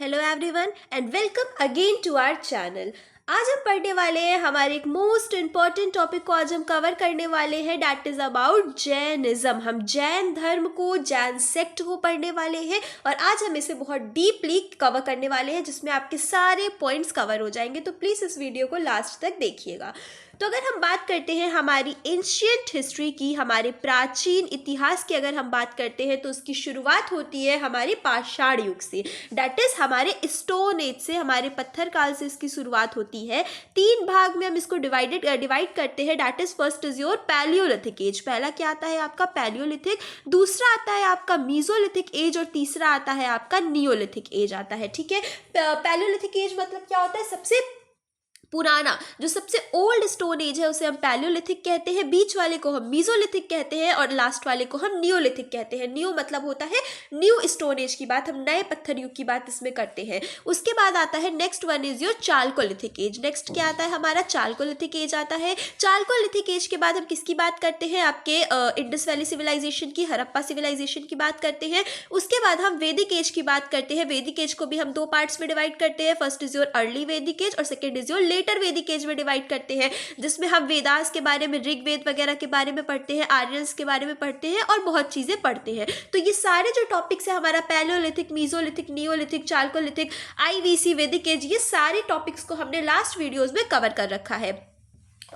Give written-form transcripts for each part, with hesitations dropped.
Hello everyone and welcome again to our channel. आज हम पढ़ने वाले हैं हमारे एक मोस्ट इम्पॉर्टेंट टॉपिक को आज हम कवर करने वाले हैं, दैट इज अबाउट जैनिज्म। हम जैन धर्म को, जैन सेक्ट को पढ़ने वाले हैं और आज हम इसे बहुत डीपली कवर करने वाले हैं जिसमें आपके सारे पॉइंट्स कवर हो जाएंगे। तो प्लीज़ इस वीडियो को लास्ट तक देखिएगा। तो अगर हम बात करते हैं हमारी एंशियंट हिस्ट्री की, हमारे प्राचीन इतिहास की अगर हम बात करते हैं तो उसकी शुरुआत होती है हमारे पाषाण युग से, दैट इज हमारे स्टोन एज से, हमारे पत्थर काल से इसकी शुरुआत होती है। तीन भाग में हम इसको डिवाइड करते हैं, that is first is your palaeolithic age. पहला क्या आता है आपका पैलियोलिथिक, दूसरा आता है आपका मीजोलिथिक एज और तीसरा आता है आपका नियोलिथिक एज आता है। ठीक है, पैलियोलिथिक एज मतलब क्या होता है, सबसे पुराना जो सबसे ओल्ड स्टोन एज है उसे हम पैलियोलिथिक कहते हैं, बीच वाले को हम मीजोलिथिक कहते हैं और लास्ट वाले को हम नियोलिथिक कहते हैं। नियो मतलब होता है न्यू स्टोन एज की बात, हम नए पत्थर युग की बात इसमें करते हैं। उसके बाद आता है next one is your Chalcolithic as. Next क्या आता है हमारा चालकोलिथिक एज आता है। चालकोलिथिक एज के बाद हम किसकी बात करते हैं, आपके इंडस वैली सिविलाइजेशन की, हड़प्पा सिविलाइजेशन की बात करते हैं। उसके बाद हम वैदिक एज की बात करते हैं। वैदिक एज को भी हम दो पार्ट्स में डिवाइड करते हैं, फर्स्ट इज योर अर्ली वैदिक एज और सेकेंड इज योर लेटर वैदिक एज में डिवाइड करते हैं, जिसमें हम वेदास के बारे में, ऋग्वेद वगैरह के बारे में पढ़ते हैं, आर्यंस के बारे में पढ़ते हैं और बहुत चीजें पढ़ते हैं। तो ये सारे जो टॉपिक्स है हमारा Palaeolithic, mesolithic, Neolithic, Chalcolithic, IVC, वैदिक एज, ये सारे टॉपिक्स को हमने लास्ट वीडियोस में कवर कर रखा है।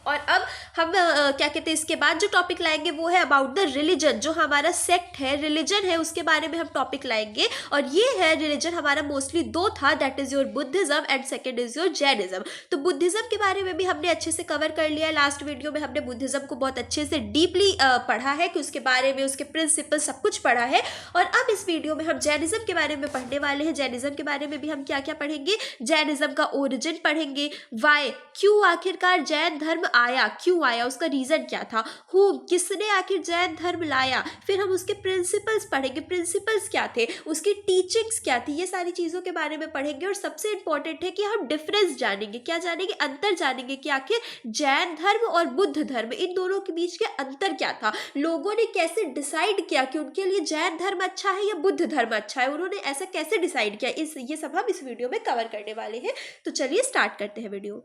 और अब हम क्या कहते हैं, इसके बाद जो टॉपिक लाएंगे वो है अबाउट द रिलीजन। जो हमारा सेक्ट है, रिलीजन है, उसके बारे में हम टॉपिक लाएंगे और ये है रिलीजन हमारा मोस्टली दो था, that is your Buddhism and second is your Jainism. तो बुद्धिज्म के बारे में भी हमने अच्छे से कवर कर लिया है। लास्ट वीडियो में हमने बुद्धिज्म को बहुत अच्छे से डीपली पढ़ा है कि उसके बारे में, उसके प्रिंसिपल सब कुछ पढ़ा है। और अब इस वीडियो में हम जैनिज्म के बारे में पढ़ने वाले हैं। जैनिज्म के बारे में भी हम क्या क्या पढ़ेंगे, जैनिज्म का ओरिजिन पढ़ेंगे, वाई, क्यों आखिरकार जैन धर्म आया, क्यों आया, उसका रीजन क्या था, किसने आखिर जैन धर्म लाया। फिर हम उसके प्रिंसिपल्स पढ़ेंगे, प्रिंसिपल्स क्या थे, उसकी टीचिंग्स क्या थी, ये सारी चीजों के बारे में पढ़ेंगे। और सबसे इंपॉर्टेंट है कि हम डिफरेंस जानेंगे, क्या जानेंगे, अंतर जानेंगे कि आखिर जैन धर्म और बुद्ध धर्म, इन दोनों के बीच के अंतर क्या था, लोगों ने कैसे डिसाइड किया कि उनके लिए जैन धर्म अच्छा है या बुद्ध धर्म अच्छा है, उन्होंने ऐसा कैसे डिसाइड किया, ये सब हम इस वीडियो में कवर करने वाले हैं। तो चलिए स्टार्ट करते हैं वीडियो।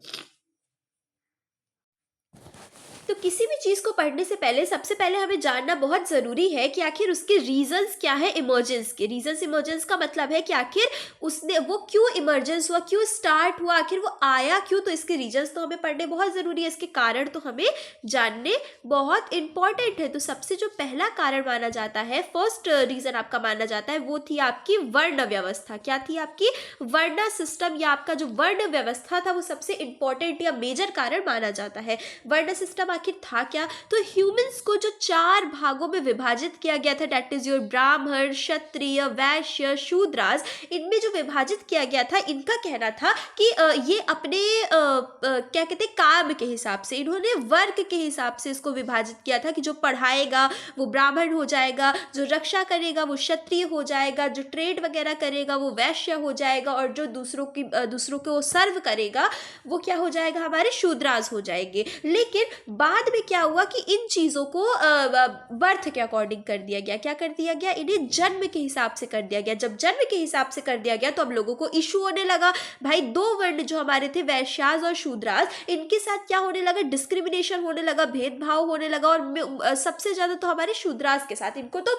तो किसी भी चीज़ को पढ़ने से पहले सबसे पहले हमें जानना बहुत ज़रूरी है कि आखिर उसके रीजंस क्या है इमर्जेंस के। रीजंस इमर्जेंस का मतलब है कि आखिर उसने वो क्यों इमर्जेंस हुआ, क्यों स्टार्ट हुआ, आखिर वो आया क्यों। तो इसके रीजंस तो हमें पढ़ने बहुत ज़रूरी है, इसके कारण तो हमें जानने बहुत इंपॉर्टेंट है। तो सबसे जो पहला कारण माना जाता है, फर्स्ट रीज़न आपका माना जाता है, वो थी आपकी वर्ण व्यवस्था। क्या थी आपकी वर्ण सिस्टम, या आपका जो वर्ण व्यवस्था था वो सबसे इंपॉर्टेंट या मेजर कारण माना जाता है। वर्ण सिस्टम आखिर था क्या, तो ह्यूमंस को जो चार भागों में विभाजित किया गया था, दैट इज योर ब्राह्मण, क्षत्रिय, वैश्य, शूद्रास, इनमें जो विभाजित किया गया था, इनका कहना था कि ये अपने क्या कहते हैं काम के हिसाब से, इन्होंने वर्ग के हिसाब से इसको विभाजित किया था कि जो पढ़ाएगा वो ब्राह्मण हो जाएगा, जो रक्षा करेगा वो क्षत्रिय हो जाएगा, जो ट्रेड वगैरह करेगा वो वैश्य हो जाएगा और जो दूसरों को सर्व करेगा वो क्या हो जाएगा, हमारे शूद्रास हो जाएंगे। लेकिन बाद में क्या हुआ कि इन चीज़ों को बर्थ के अकॉर्डिंग कर दिया गया। क्या कर दिया गया, इन्हें जन्म के हिसाब से कर दिया गया। जब जन्म के हिसाब से कर दिया गया तो अब लोगों को इशू होने लगा, भाई दो वर्ण जो हमारे थे, वैश्यास और शूद्रास, इनके साथ क्या होने लगा, डिस्क्रिमिनेशन होने लगा, भेदभाव होने लगा। और सबसे ज़्यादा तो हमारे शूद्रास के साथ, इनको तो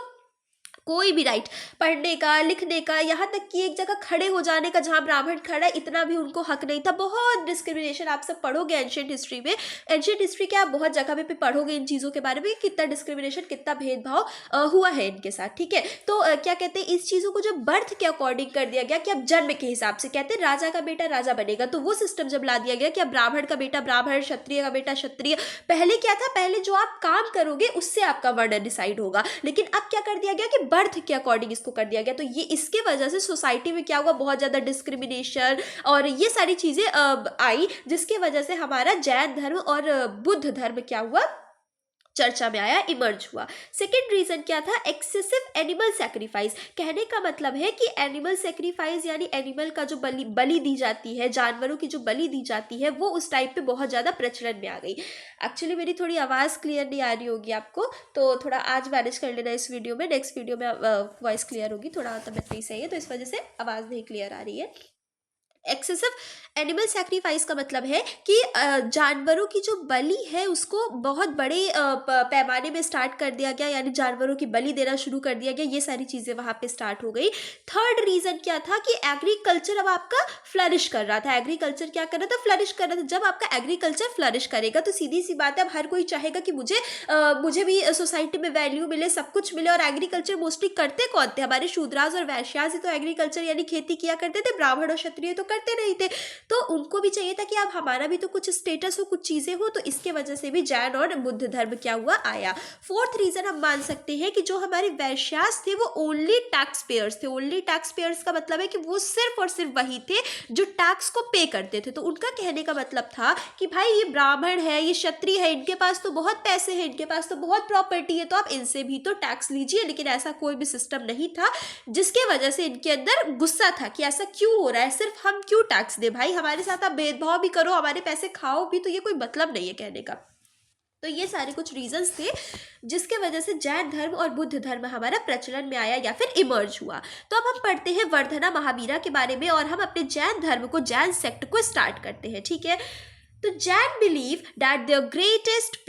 कोई भी राइट पढ़ने का, लिखने का, यहाँ तक कि एक जगह खड़े हो जाने का, जहाँ ब्राह्मण खड़ा है इतना भी उनको हक नहीं था। बहुत डिस्क्रिमिनेशन आप सब पढ़ोगे एंशिएंट हिस्ट्री में, एंशिएंट हिस्ट्री के आप बहुत जगह पे पढ़ोगे इन चीज़ों के बारे में, कितना डिस्क्रिमिनेशन, कितना भेदभाव हुआ है इनके साथ। ठीक है, तो क्या कहते हैं, इस चीज़ों को जब बर्थ के अकॉर्डिंग कर दिया गया कि अब जन्म के हिसाब से, कहते हैं राजा का बेटा राजा बनेगा, तो वो सिस्टम जब ला दिया गया कि अब ब्राह्मण का बेटा ब्राह्मण, क्षत्रिय का बेटा क्षत्रिय। पहले क्या था, पहले जो आप काम करोगे उससे आपका वर्ण डिसाइड होगा, लेकिन अब क्या कर दिया गया कि बर्थ के अकॉर्डिंग इसको कर दिया गया। तो ये इसके वजह से सोसाइटी में क्या हुआ, बहुत ज्यादा डिस्क्रिमिनेशन और ये सारी चीजें आई, जिसके वजह से हमारा जैन धर्म और बुद्ध धर्म क्या हुआ, चर्चा में आया, इमर्ज हुआ। सेकेंड रीजन क्या था? Excessive animal sacrifice. कहने का मतलब है कि एनिमल सेक्रीफाइस यानी एनिमल का जो बलि दी जाती है, जानवरों की जो बलि दी जाती है, वो उस टाइप पे बहुत ज़्यादा प्रचलन में आ गई। एक्चुअली मेरी थोड़ी आवाज़ क्लियर नहीं आ रही होगी आपको, तो थोड़ा आज मैनेज कर लेना इस वीडियो में, नेक्स्ट वीडियो में वॉइस क्लियर होगी। थोड़ा तबियत नहीं सही है तो इस वजह से आवाज़ नहीं क्लियर आ रही है। एक्सेसिव एनिमल सैक्रिफाइस का मतलब है कि जानवरों की जो बलि है उसको बहुत बड़े पैमाने में स्टार्ट कर दिया गया, यानी जानवरों की बलि देना शुरू कर दिया गया। ये सारी चीज़ें वहाँ पे स्टार्ट हो गई। थर्ड रीज़न क्या था? कि एग्रीकल्चर अब आपका फ्लरिश कर रहा था। एग्रीकल्चर क्या कर रहा था? फ्लरिश कर रहा था। जब आपका एग्रीकल्चर फ्लरिश करेगा तो सीधी सी बात है, अब हर कोई चाहेगा कि मुझे भी सोसाइटी में वैल्यू मिले, सब कुछ मिले। और एग्रीकल्चर मोस्टली करते कौन थे? हमारे शूद्रास और वैश्यास ही तो एग्रीकल्चर यानी खेती किया करते थे, ब्राह्मण और क्षत्रिय तो करते नहीं थे। तो उनको भी चाहिए था कि अब हमारा भी तो कुछ स्टेटस हो, कुछ चीजें हो, तो इसके वजह से भी जैन और बुद्ध धर्म क्या हुआ, आया। फोर्थ रीजन हम मान सकते हैं कि जो हमारे वैश्यास थे वो ओनली टैक्स पेयर्स थे। ओनली टैक्स पेयर्स का मतलब है कि वो सिर्फ और सिर्फ वही थे जो टैक्स को पे करते थे। तो उनका कहने का मतलब था कि भाई ये ब्राह्मण है, ये क्षत्रिय है, इनके पास तो बहुत पैसे हैं, इनके पास तो बहुत प्रॉपर्टी है, तो आप इनसे भी तो टैक्स लीजिए। लेकिन ऐसा कोई भी सिस्टम नहीं था, जिसके वजह से इनके अंदर गुस्सा था कि ऐसा क्यों हो रहा है, सिर्फ हम क्यों टैक्स दे भाई, हमारे साथ आप भेदभाव भी करो, हमारे पैसे खाओ भी, तो ये कोई मतलब नहीं है कहने का। तो ये सारे कुछ रीजंस थे जिसके वजह से जैन धर्म और बुद्ध धर्म हमारा प्रचलन में आया या फिर इमर्ज हुआ। तो अब हम पढ़ते हैं वर्धना महावीरा के बारे में और हम अपने जैन धर्म को, जैन सेक्ट को स्टार्ट करते हैं, ठीक है। तो Jain believe that the greatest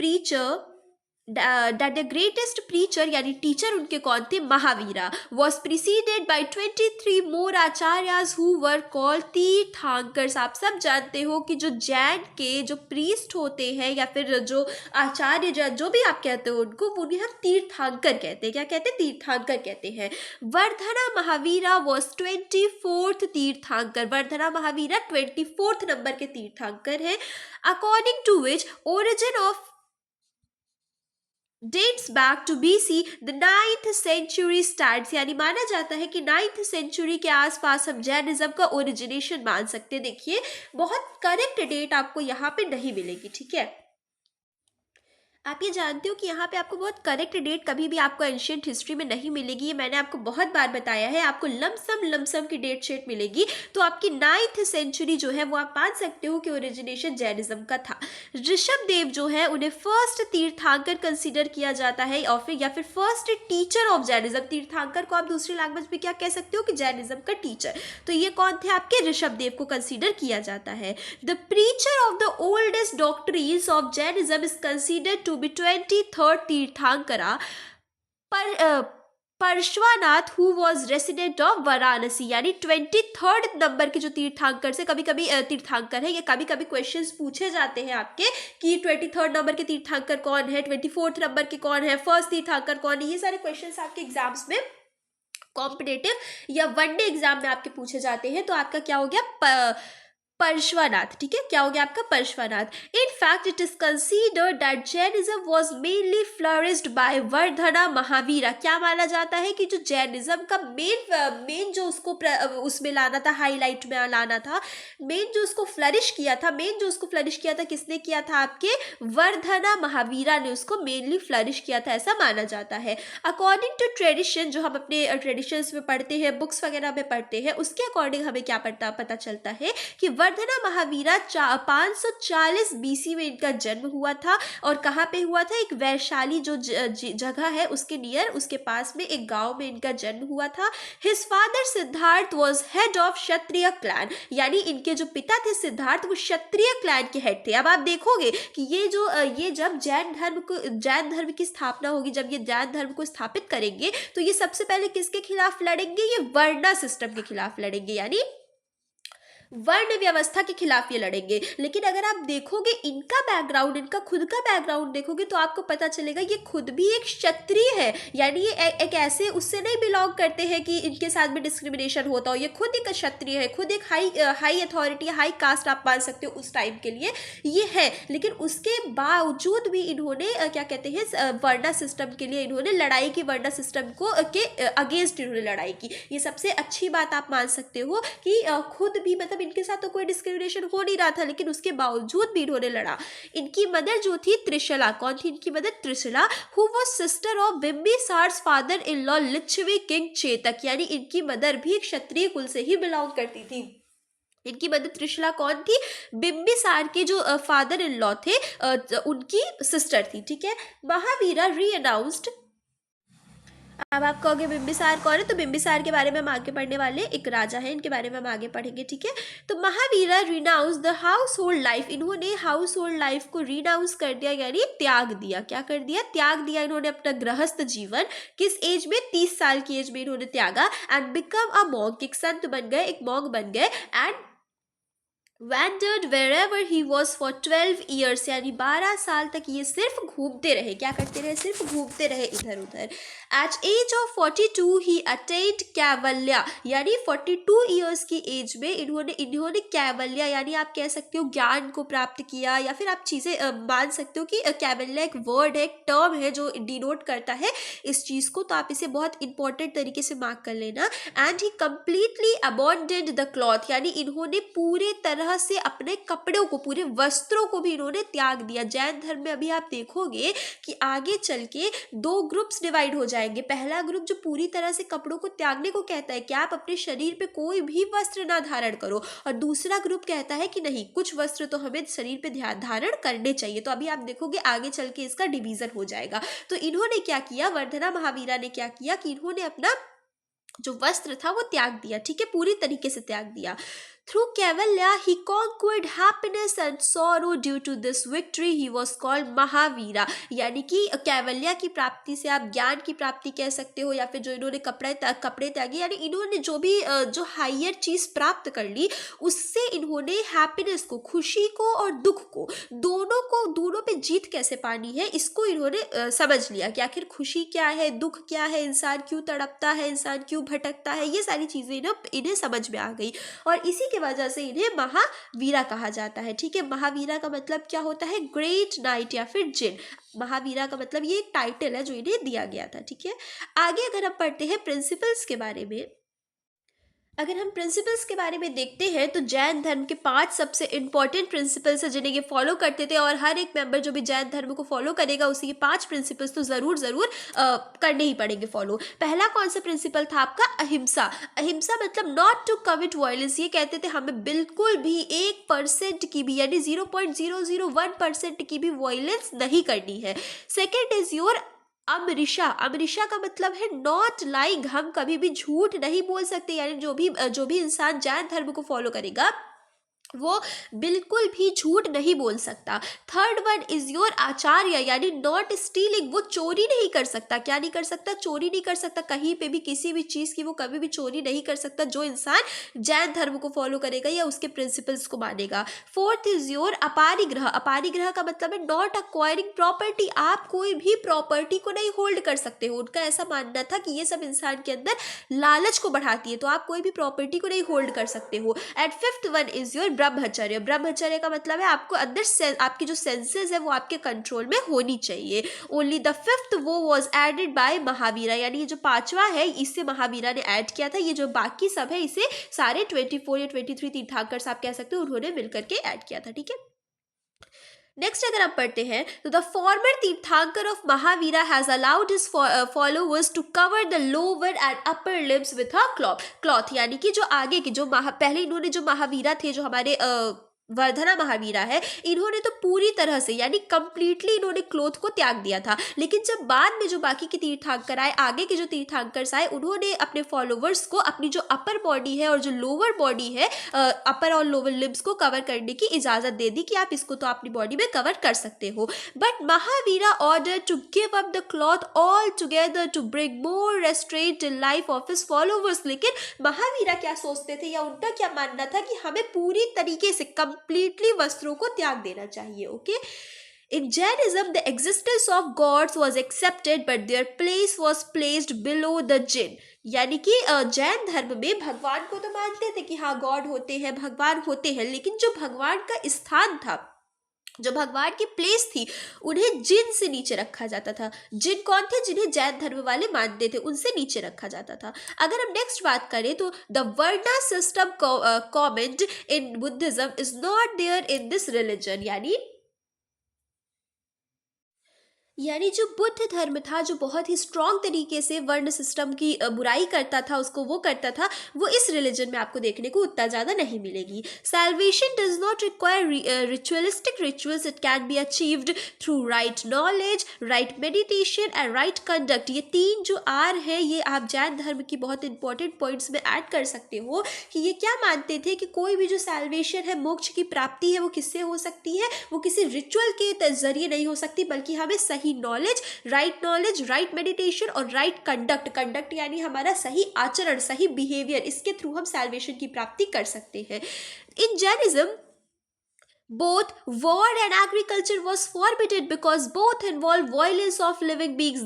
preacher यानी टीचर उनके कौन थे? Mahavira was preceded by 23 more acharyas who were called tirthankars. आप सब जानते हो कि जो जैन के जो प्रीस्ट होते हैं या फिर जो आचार्य, जो भी आप कहते हो उनको, उन्हें हम तीर्थांकर कहते हैं। क्या कहते हैं? तीर्थांकर कहते हैं। Vardhana Mahavira was 24th tirthankar. Vardhana Mahavira 24th नंबर के तीर्थांकर है। According to which origin of dates back to BC, the 9th century starts। यानी माना जाता है कि 9th century के आसपास हम जैनिज्म का ओरिजिनेशन मान सकते हैं। देखिए बहुत करेक्ट डेट आपको यहाँ पे नहीं मिलेगी, ठीक है। आप ये जानते हो कि यहाँ पे आपको बहुत करेक्ट डेट कभी भी आपको एंशियंट हिस्ट्री में नहीं मिलेगी। ये मैंने आपको बहुत बार बताया है। आपको लमसम की डेट शीट मिलेगी। तो आपकी 9th सेंचुरी जो है वो आप मान सकते हो कि ओरिजिनेशन जैनिज्म का था। ऋषभ देव जो है उन्हें फर्स्ट तीर्थांकर कंसीडर किया जाता है और फिर या फिर फर्स्ट टीचर ऑफ जैनिज्म। तीर्थांकर को आप दूसरी लैंग्वेज में क्या कह सकते हो? कि जैनिज्म का टीचर। तो ये कौन थे? आपके ऋषभ देव को कंसीडर किया जाता है। The preacher of the oldest doctrines of Jainism is considered to be 23rd tirthankara Parshvanath who was resident of Varanasi. यानी 23rd नंबर के जो तीर्थांकर से कभी कभी तीर्थांकर है, ये कभी कभी क्वेश्चंस पूछे जाते हैं आपके कि 23rd नंबर के तीर्थांकर कौन है, 24th नंबर के कौन है, फर्स्ट तीर्थांकर कौन है। ये सारे क्वेश्चंस आपके एग्जाम्स में कॉम्पिटेटिव या वनडे एग्जाम में आपके पूछे जाते हैं। तो आपका क्या हो गया? पार्श्वनाथ, ठीक है। क्या हो गया आपका? Parshvanath. In fact it is considered that Jainism was mainly flourished by Vardhana Mahavira. क्या माना जाता है कि जो जैनिज्म का मेन जो उसको उसमें लाना था, हाईलाइट में लाना था, मेन जो उसको फ्लरिश किया था, किसने किया था? आपके वर्धना महावीरा ने उसको मेनली फ्लरिश किया था, ऐसा माना जाता है। अकॉर्डिंग टू ट्रेडिशन, जो हम अपने ट्रेडिशंस में पढ़ते हैं, बुक्स वगैरह में पढ़ते हैं, उसके अकॉर्डिंग हमें क्या पता चलता है कि वर्धना महावीरा 540 बीसी में इनका जन्म हुआ था। और कहाँ पे हुआ था? एक वैशाली जो जगह है उसके नियर, उसके पास में एक गांव में इनका जन्म हुआ था। His father Siddharth was head of Kshatriya clan. यानी इनके जो पिता थे सिद्धार्थ, वो क्षत्रिय क्लैन के हेड थे। अब आप देखोगे कि ये जब जैन धर्म की स्थापना होगी, जब ये जैन धर्म को स्थापित करेंगे, तो ये सबसे पहले किसके खिलाफ लड़ेंगे? ये वर्णा सिस्टम के खिलाफ लड़ेंगे, यानी वर्ण व्यवस्था के खिलाफ ये लड़ेंगे। लेकिन अगर आप देखोगे इनका बैकग्राउंड, इनका खुद का बैकग्राउंड देखोगे तो आपको पता चलेगा ये खुद भी एक क्षत्रिय है। यानी ये एक ऐसे उससे नहीं बिलोंग करते हैं कि इनके साथ में डिस्क्रिमिनेशन होता हो। ये खुद एक क्षत्रिय है, खुद एक हाई अथॉरिटी, हाई कास्ट आप मान सकते हो उस टाइम के लिए ये है। लेकिन उसके बावजूद भी इन्होंने क्या कहते हैं, वर्णा सिस्टम के लिए इन्होंने लड़ाई की, वर्णा सिस्टम को के अगेंस्ट इन्होंने लड़ाई की। ये सबसे अच्छी बात आप मान सकते हो कि खुद भी मतलब मतलब इनके साथ तो कोई डिस्क्रिमिनेशन हो नहीं रहा था, लेकिन उसके बावजूद भी इन्होंने लड़ा। इनकी मदर जो थी त्रिशला, कौन थी इनकी mother? Trishala, who was sister of Bimbisara's father in law Lichchhavi king Chetak, यानी इनकी मदर भी एक क्षत्रिय कुल से ही बिलोंग करती थी। इनकी मदर त्रिशला कौन थी? बिम्बिसार के जो फादर इन लॉ थे उनकी सिस्टर थी, ठीक है। महावीरा री अनाउंस्ड। अब आप कहोगे बिम्बिसार कौन है, तो बिम्बिसार के बारे में हम आगे पढ़ने वाले, एक राजा है, इनके बारे में हम आगे पढ़ेंगे, ठीक है। तो Mahavira renounce the house hold life, इन्होंने हाउस होल्ड लाइफ को रिनाउंस कर दिया, यानी त्याग दिया। क्या कर दिया? त्याग दिया इन्होंने अपना गृहस्थ जीवन। किस एज में? 30 साल की एज में इन्होंने त्यागा। एंड बिकम अ मॉन्क, एक संत बन गए, एक मॉन्क बन गए। And wandered wherever he was for 12 years, यानी 12 साल तक ये सिर्फ घूमते रहे। क्या करते रहे? सिर्फ घूमते रहे इधर उधर। At age of 42 he attained Kaivalya, यानी 42 ईयर्स की एज में इन्होंने कैवल्या, यानी आप कह सकते हो ज्ञान को प्राप्त किया, या फिर आप चीज़ें मान सकते हो कि कैवल्या एक वर्ड है, एक टर्म है जो डिनोट करता है इस चीज़ को, तो आप इसे बहुत इंपॉर्टेंट तरीके से मार्क कर लेना। And he completely abandoned the cloth, यानी इन्होंने पूरे तरह से अपने कपड़ों को, पूरे वस्त्रों को भी इन्होंने त्याग दिया। जैन धर्म में अभी आप देखोगे कि आगे चल के 2 ग्रुप्स डिवाइड हो जाएंगे। पहला ग्रुप जो पूरी तरह से कपड़ों को त्यागने को कहता है कि आप अपने शरीर पे कोई भी वस्त्र ना धारण करो, और दूसरा ग्रुप कहता है कि नहीं, कुछ वस्त्र तो हमें शरीर पे धारण करने चाहिए। तो अभी आप देखोगे आगे चल के इसका डिवीजन हो जाएगा। तो इन्होंने क्या किया, वर्धना महावीरा ने क्या किया कि इन्होंने अपना जो वस्त्र था वो त्याग दिया, ठीक है, पूरी तरीके से त्याग दिया। Through Kaivalya, he conquered happiness and sorrow. Due to this victory, he was called Mahavira. यानी कि कैवल्या की प्राप्ति से आप ज्ञान की प्राप्ति कह सकते हो, या फिर जो इन्होंने कपड़े त्यागे, यानी इन्होंने जो भी जो हायर चीज़ प्राप्त कर ली, उससे इन्होंने हैप्पीनेस को, खुशी को और दुख को, दोनों पे जीत कैसे पानी है, इसको इन्होंने समझ लिया कि आखिर खुशी क्या है, दुख क्या है, इंसान क्यों तड़पता है, इंसान क्यों भटकता है, ये सारी चीज़ें इन्हें समझ में आ गई, और इसी के वजह से इन्हें महावीरा कहा जाता है, ठीक है। महावीरा का मतलब क्या होता है? ग्रेट नाइट या फिर जिन। महावीरा का मतलब ये एक टाइटल है जो इन्हें दिया गया था, ठीक है। आगे अगर हम पढ़ते हैं प्रिंसिपल्स के बारे में, अगर हम प्रिंसिपल्स के बारे में देखते हैं तो जैन धर्म के 5 सबसे इंपॉर्टेंट प्रिंसिपल्स हैं जिन्हें ये फॉलो करते थे, और हर एक मेंबर जो भी जैन धर्म को फॉलो करेगा उसी के 5 प्रिंसिपल्स तो ज़रूर करने ही पड़ेंगे फॉलो। पहला कौन सा प्रिंसिपल था आपका? अहिंसा। अहिंसा मतलब नॉट टू कमिट वायलेंस, ये कहते थे हमें बिल्कुल भी 1% की भी, यानी 0.001% की भी वायलेंस नहीं करनी है। सेकेंड इज योर अमृषा। अमृषा का मतलब है नॉट लाइंग, हम कभी भी झूठ नहीं बोल सकते, यानी जो भी इंसान जैन धर्म को फॉलो करेगा वो बिल्कुल भी झूठ नहीं बोल सकता। थर्ड वन इज योर आचार्य, यानी नॉट स्टीलिंग, वो चोरी नहीं कर सकता। क्या नहीं कर सकता? चोरी नहीं कर सकता, कहीं पे भी किसी भी चीज़ की वो कभी भी चोरी नहीं कर सकता, जो इंसान जैन धर्म को फॉलो करेगा या उसके प्रिंसिपल्स को मानेगा। Fourth is your aparigraha. अपारिग्रह का मतलब है नॉट अक्वायरिंग प्रॉपर्टी, आप कोई भी प्रॉपर्टी को नहीं होल्ड कर सकते हो। उनका ऐसा मानना था कि ये सब इंसान के अंदर लालच को बढ़ाती है, तो आप कोई भी प्रॉपर्टी को नहीं होल्ड कर सकते हो। And fifth one is your ब्रह्मचर्य। ब्रह्मचर्य का मतलब है आपको अंदर आपकी जो सेंसेस है वो आपके कंट्रोल में होनी चाहिए। ओनली द फिफ्थ वो वाज एडेड बाय महावीरा, यानी ये जो 5वां है इसे महावीरा ने ऐड किया था, ये जो बाकी सब है इसे सारे 24 या 23 तीर्थंकर आप कह सकते हो उन्होंने मिलकर के ऐड किया था, ठीक है। नेक्स्ट अगर आप पढ़ते हैं तो the former tirthankar of Mahavira has allowed his followers to cover the lower and upper limbs with a cloth, यानी कि जो आगे की पहले इन्होंने जो महावीरा थे, जो हमारे वर्धना महावीरा है, इन्होंने तो पूरी तरह से यानी कंप्लीटली इन्होंने क्लोथ को त्याग दिया था, लेकिन जब बाद में जो बाकी के तीर्थंकर आए, आगे के जो तीर्थंकर्स आए, उन्होंने अपने फॉलोवर्स को अपनी जो अपर बॉडी है और जो लोअर बॉडी है, अपर और लोअर लिम्स को कवर करने की इजाज़त दे दी कि आप इसको तो अपनी बॉडी में कवर कर सकते हो। But Mahavira order to give up the cloth all together to bring more restraint in life of his followers. लेकिन महावीरा क्या सोचते थे या उनका क्या मानना था कि हमें पूरी तरीके से कंप्लीटली वस्त्रों को त्याग देना चाहिए। Okay, In Jainism, the existence of gods was accepted, but their place was placed below the jinn. यानी कि जैन धर्म में भगवान को तो मानते थे कि हाँ गॉड होते हैं, भगवान होते हैं, लेकिन जो भगवान का स्थान था जो भगवान की प्लेस थी उन्हें जिन से नीचे रखा जाता था। जिन कौन थे? जिन्हें जैन धर्म वाले मानते थे, उनसे नीचे रखा जाता था। अगर हम नेक्स्ट बात करें तो the varna system comment in Buddhism is not there in this religion, यानी जो बुद्ध धर्म था, जो बहुत ही स्ट्रॉन्ग तरीके से वर्ण सिस्टम की बुराई करता था, उसको वो करता था, वो इस रिलीजन में आपको देखने को उतना ज़्यादा नहीं मिलेगी। Salvation does not require ritualistic rituals, it can be achieved through right knowledge, right meditation and right conduct. ये तीन जो आर है, ये आप जैन धर्म की बहुत इंपॉर्टेंट पॉइंट्स में ऐड कर सकते हो कि ये क्या मानते थे कि कोई भी जो सैल्वेशन है, मोक्ष की प्राप्ति है, वो किससे हो सकती है? वो किसी रिचुअल के जरिए नहीं हो सकती, बल्कि हमें सही नॉलेज, राइट मेडिटेशन और राइट कंडक्ट यानी हमारा सही आचरण, सही बिहेवियर, इसके थ्रू हम सैल्वेशन की प्राप्ति कर सकते हैं। इन Jainism both war and agriculture was forbidden because both involve violence of living beings.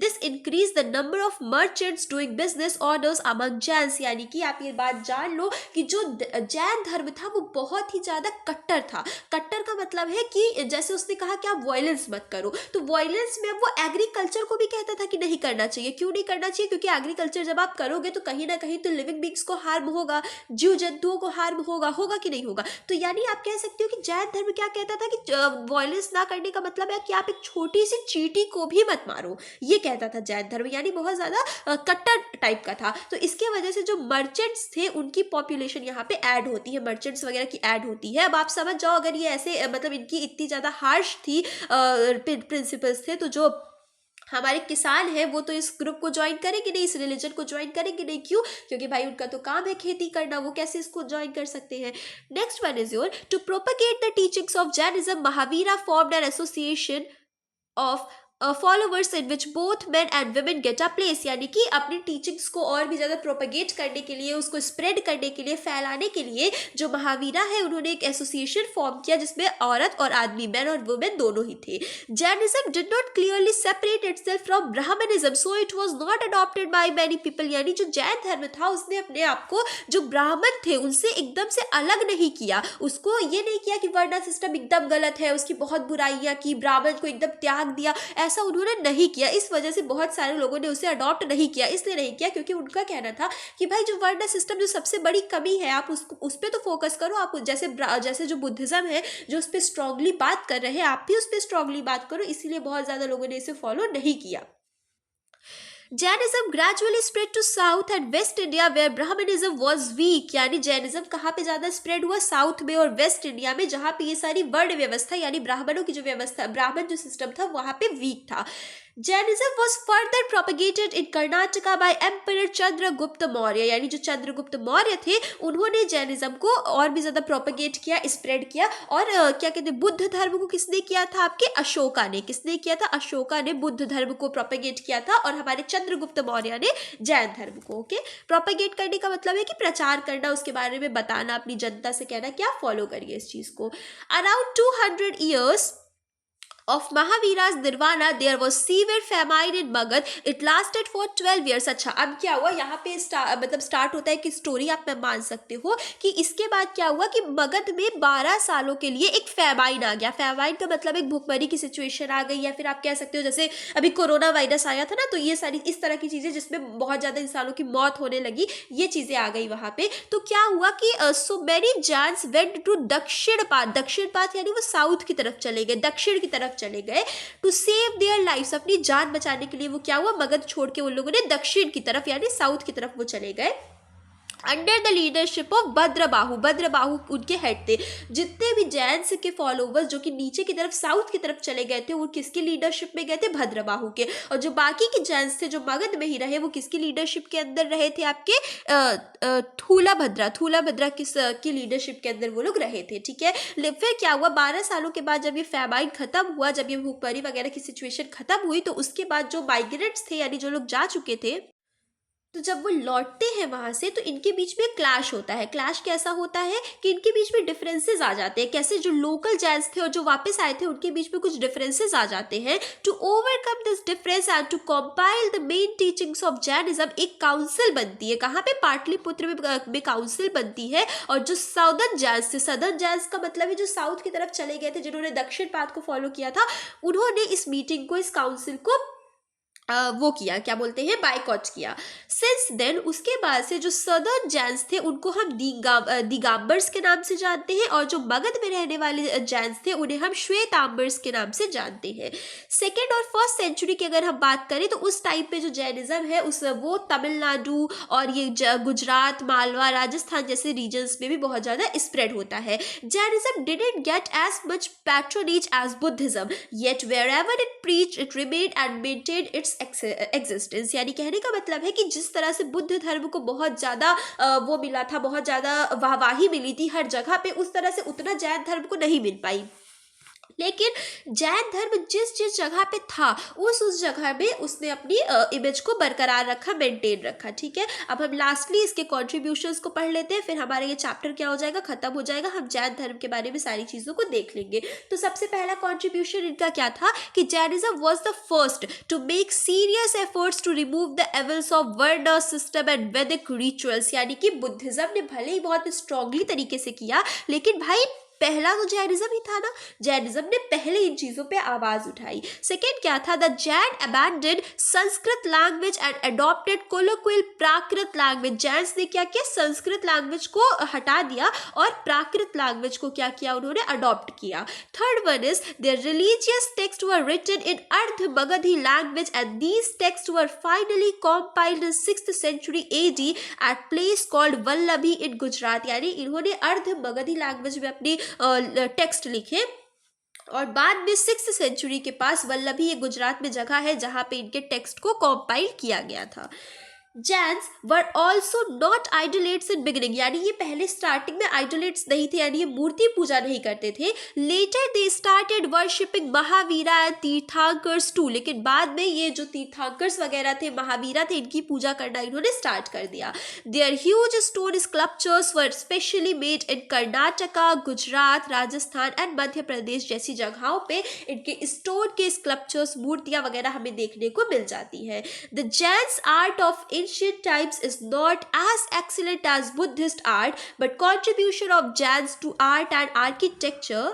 This increased the number of merchants doing business orders among Jains। यानी कि आप ये बात जान लो कि जो जैन धर्म था वो बहुत ही ज़्यादा कट्टर था। कट्टर का मतलब है कि जैसे उसने कहा कि आप वायलेंस मत करो, तो वायलेंस में वो एग्रीकल्चर को भी कहता था कि नहीं करना चाहिए। क्यों नहीं करना चाहिए? क्योंकि एग्रीकल्चर जब आप करोगे तो कहीं ना कहीं तो लिविंग बींग्स को हार्म होगा, जीव जंतुओं को हार्म होगा कि नहीं होगा? तो यानी आप कह सकते हो कि जैन धर्म क्या कहता था कि वायलेंस ना करने का मतलब है कि आप एक छोटी सी चींटी को भी मत मारो, ये कहता था जैन धर्म। यानी बहुत ज़्यादा कट्टर टाइप का था। तो इसके वजह से जो मर्चेंट्स थे उनकी पॉपुलेशन यहाँ पे ऐड होती है, मर्चेंट्स वगैरह की ऐड होती है। अब आप समझ जाओ, अगर ये ऐसे मतलब इनकी इतनी ज़्यादा हार्श थी प्रिंसिपल्स थे, तो जो हमारे किसान हैं वो तो इस ग्रुप को ज्वाइन करेंगे नहीं, इस रिलीजन को ज्वाइन करेंगे नहीं। क्यों? क्योंकि भाई उनका तो काम है खेती करना, वो कैसे इसको ज्वाइन कर सकते हैं? Next one is your to propagate the teachings of Jainism, Mahavira formed an association of followers in which both men and women get a place. यानी कि अपनी टीचिंग्स को और भी ज़्यादा प्रोपगेट करने के लिए, उसको स्प्रेड करने के लिए, फैलाने के लिए जो महावीरा है उन्होंने एक एसोसिएशन फॉर्म किया जिसमें औरत और आदमी, मैन और वुमेन दोनों ही थे। Jainism did not clearly separate itself from Brahmanism, so it was not adopted by many people. यानी जो जैन धर्म था उसने अपने आप को जो ब्राह्मण थे उनसे एकदम से अलग नहीं किया। उसको ये नहीं किया कि वर्ण सिस्टम एकदम गलत है, उसकी बहुत बुराइयां की, ब्राह्मण को एकदम त्याग दिया, ऐसा उन्होंने नहीं किया। इस वजह से बहुत सारे लोगों ने उसे अडॉप्ट नहीं किया। इसलिए नहीं किया क्योंकि उनका कहना था कि भाई जो वर्ण सिस्टम जो सबसे बड़ी कमी है, आप उस पर तो फोकस करो। आप जैसे जो बुद्धिज्म है जो उस पर स्ट्रांगली बात कर रहे हैं, आप भी उस पर स्ट्रांगली बात करो। इसीलिए बहुत ज़्यादा लोगों ने इसे फॉलो नहीं किया। Jainism gradually spread to South and West India where Brahmanism was weak। यानी जैनिज्म कहाँ पे ज़्यादा स्प्रेड हुआ? साउथ में और वेस्ट इंडिया में, जहाँ पे ये सारी वर्ण व्यवस्था यानी ब्राह्मणों की जो व्यवस्था, ब्राह्मण जो सिस्टम था वहाँ पे वीक था। Jainism was further propagated in Karnataka by Emperor Chandragupta Maurya. यानी जो चंद्रगुप्त मौर्य थे उन्होंने जैनिज्म को और भी ज़्यादा प्रोपगेट किया, स्प्रेड किया। और क्या कहते हैं, बुद्ध धर्म को किसने किया था? आपके अशोका ने। किसने किया था? अशोका ने बुद्ध धर्म को प्रोपगेट किया था, और हमारे चंद्रगुप्त मौर्य ने जैन धर्म को। ओके, प्रोपगेट करने का मतलब है कि प्रचार करना, उसके बारे में बताना, अपनी जनता से कहना क्या फॉलो करिए इस चीज़ को। Around 200 years of Mahavira's nirvana there was severe famine in Magad, it lasted for 12 years। अच्छा, अब क्या हुआ यहाँ पे स्टार्ट होता है कि स्टोरी आप में मान सकते हो कि इसके बाद क्या हुआ कि मगध में 12 सालों के लिए एक फैमाइन आ गया। फैमाइन का मतलब एक भूखमरी की सिचुएशन आ गई, या फिर आप कह सकते हो जैसे अभी कोरोना वायरस आया था ना, तो ये सारी इस तरह की चीज़ें जिसमें बहुत ज़्यादा इंसानों की मौत होने लगी, ये चीज़ें आ गई वहाँ पे। तो क्या हुआ कि so many Jains went to Dakshinapath यानी वो साउथ की तरफ चले गए, दक्षिण की तरफ चले गए, टू सेव देयर लाइफ्स, अपनी जान बचाने के लिए। वो क्या हुआ, मगध छोड़ के उन लोगों ने दक्षिण की तरफ यानी साउथ की तरफ वो चले गए। Under the leadership of Bhadrabahu उनके हेड थे। जितने भी जैन्स के फॉलोवर्स जो कि नीचे की तरफ साउथ की तरफ चले गए थे वो किसकी लीडरशिप में गए थे? भद्रबाहु के। और जो बाकी के जैन्स थे जो मगध में ही रहे वो किसकी लीडरशिप के अंदर रहे थे? आपके थूला भद्रा की लीडरशिप के अंदर वो लोग रहे थे। ठीक है, फिर क्या हुआ, 12 सालों के बाद जब ये फैमाइन खत्म हुआ, जब ये भूखमरी वगैरह की सिचुएशन खत्म हुई, तो उसके बाद जो माइग्रेंट्स थे यानी जो लोग जा चुके थे तो जब वो लौटते हैं वहाँ से तो इनके बीच में क्लैश होता है। क्लैश कैसा होता है कि इनके बीच में डिफरेंसेस आ जाते हैं, कैसे जो लोकल जैज थे और जो वापस आए थे उनके बीच में कुछ डिफरेंसेस आ जाते हैं। To overcome this difference and to compile the main teachings of Jainism, एक काउंसिल बनती है। कहाँ पे? पाटलिपुत्र में काउंसिल बनती है। और जो साउदर्न जैज थे, सदर्न जैज का मतलब है जो साउथ की तरफ चले गए थे, जिन्होंने दक्षिण पाथ को फॉलो किया था, उन्होंने इस मीटिंग को, इस काउंसिल को वो किया, क्या बोलते हैं, बायकॉट किया। सिंस देन, उसके बाद से जो सदर्न जैन्स थे उनको हम दिगाम्बर्स के नाम से जानते हैं, और जो मगध में रहने वाले जैन्स थे उन्हें हम श्वेतांबर्स के नाम से जानते हैं। सेकेंड और फर्स्ट सेंचुरी की अगर हम बात करें तो उस टाइम पे जो जैनिज्म है वो तमिलनाडु और ये गुजरात, मालवा, राजस्थान जैसे रीजन्स में भी बहुत ज़्यादा स्प्रेड होता है। Jainism didn't get as much patronage as Buddhism, yet wherever it preached it remained and maintained its existence. यानी कहने का मतलब है कि जिस तरह से बुद्ध धर्म को बहुत ज़्यादा वो मिला था, बहुत ज़्यादा वाहवाही मिली थी हर जगह पे, उस तरह से उतना जैन धर्म को नहीं मिल पाई। लेकिन जैन धर्म जिस जिस जगह पे था उस जगह में उसने अपनी इमेज को बरकरार रखा, मेंटेन रखा। ठीक है, अब हम लास्टली इसके कॉन्ट्रीब्यूशंस को पढ़ लेते हैं, फिर हमारा ये चैप्टर क्या हो जाएगा, खत्म हो जाएगा। हम जैन धर्म के बारे में सारी चीज़ों को देख लेंगे। तो सबसे पहला कॉन्ट्रीब्यूशन इनका क्या था कि Jainism was the first to make serious efforts to remove the evils of varna system and Vedic rituals. यानी कि बुद्धिज्म ने भले ही बहुत स्ट्रांगली तरीके से किया, लेकिन भाई पहला तो जैनिज्म ही था ना, जैनिज्म ने पहले इन चीजों पे आवाज उठाई। सेकेंड क्या था, the Jain abandoned Sanskrit language and adopted colloquial Prakrit language. Jains ने क्या किया, संस्कृत लैंग्वेज को हटा दिया और प्राकृत लैंग्वेज को क्या किया, उन्होंने अडॉप्ट किया। Third one is their religious text were written in Ardha Magadhi language and these text were finally compiled in 6th century AD at place called Vallabhi in Gujarat. यानी इन्होंने अर्ध मगधी लैंग्वेज में अपनी टेक्स्ट लिखे और बाद में 6th century के पास वल्लभी, ये गुजरात में जगह है जहां पे इनके टेक्स्ट को कंपाइल किया गया था। Jains were also not idolaters in beginning, यानी ये पहले स्टार्टिंग में आइडोलेट्स नहीं थे, यानी ये मूर्ति पूजा नहीं करते थे। Later they started worshipping Mahavira and tirthankars too, लेकिन बाद में ये जो तीर्थंकर्स वगैरह थे, महावीरा थे, इनकी पूजा करना इन्होंने स्टार्ट कर दिया। There huge stone sculptures were specially made in Karnataka, Gujarat, Rajasthan and Madhya Pradesh जैसी जगहों पे इनके स्टोन के स्कल्पचर्स, मूर्तियां वगैरह हमें देखने को मिल जाती है। The Jains art of ancient times is not as excellent as Buddhist art, but contribution of Jains to art and architecture,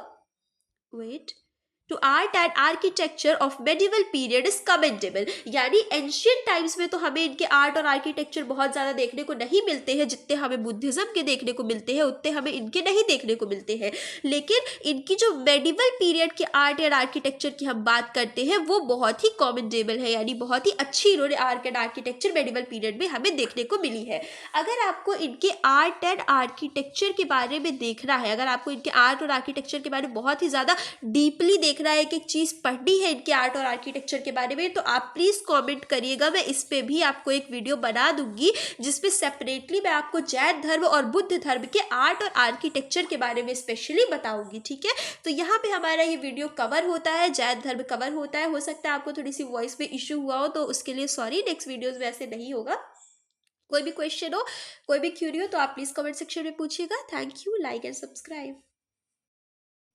to art and architecture of medieval period is commendable। यानी ancient times में तो हमें इनके art और architecture बहुत ज़्यादा देखने को नहीं मिलते हैं, जितने हमें बुद्धिज्म के देखने को मिलते हैं उतने हमें इनके नहीं देखने को मिलते हैं। लेकिन इनकी जो मेडिवल पीरियड के आर्ट एंड आर्किटेक्चर की हम बात करते हैं वो बहुत ही कॉमेंडेबल है, यानी बहुत ही अच्छी इन्होंने art and architecture medieval period में हमें देखने को मिली है। अगर आपको इनके आर्ट एंड आर्किटेक्चर के बारे में देखना है, अगर आपको इनके आर्ट और आर्किटेक्चर के बारे में बहुत ही ज़्यादा डीपली रहा है, एक चीज पढ़नी है इनके आर्ट और आर्किटेक्चर के बारे में, तो आप प्लीज कमेंट करिएगा। मैं इस पे भी आपको एक वीडियो बना दूंगी जिसमें सेपरेटली मैं आपको जैन धर्म और बुद्ध धर्म के आर्ट और आर्किटेक्चर के बारे में स्पेशली बताऊंगी। ठीक है, तो यहाँ पे हमारा ये वीडियो कवर होता है, जैन धर्म कवर होता है। हो सकता है आपको थोड़ी सी वॉइस में इश्यू हुआ हो, तो उसके लिए सॉरी। नेक्स्ट वीडियोज में ऐसे नहीं होगा। कोई भी क्वेश्चन हो, कोई भी क्यूरी हो तो आप प्लीज कमेंट सेक्शन में पूछिएगा। Thank you, like and subscribe.